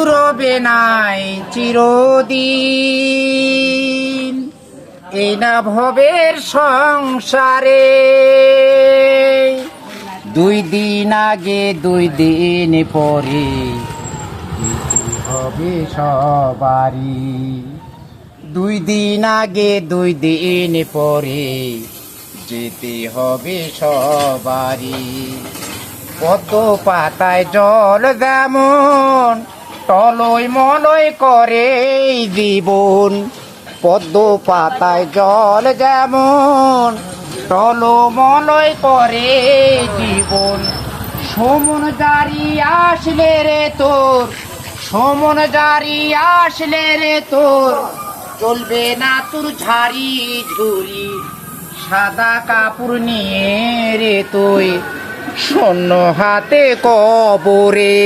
রবে নাই চিরদিন এই না ভবের সংসারে। 2 দিন আগে 2 দিন পরে যেতে হবে সবারই। 2 দিন আগে 2 দিন পরে যেতে হবে সবারই। পদ্ম পাতায় জল যেমন টলই মলয় করে জীবন। পদ্ম পাতায় জল যেমন টলমলয় করে জীবন। সমন জারি আসলে রে তোর, সমন জারি আসলে রে তোর, চলবে না তোর ঝাড়ি ঝুরি। সাদা কাপড় নিয়ে রে তুই শূন্য হাতে কবরে।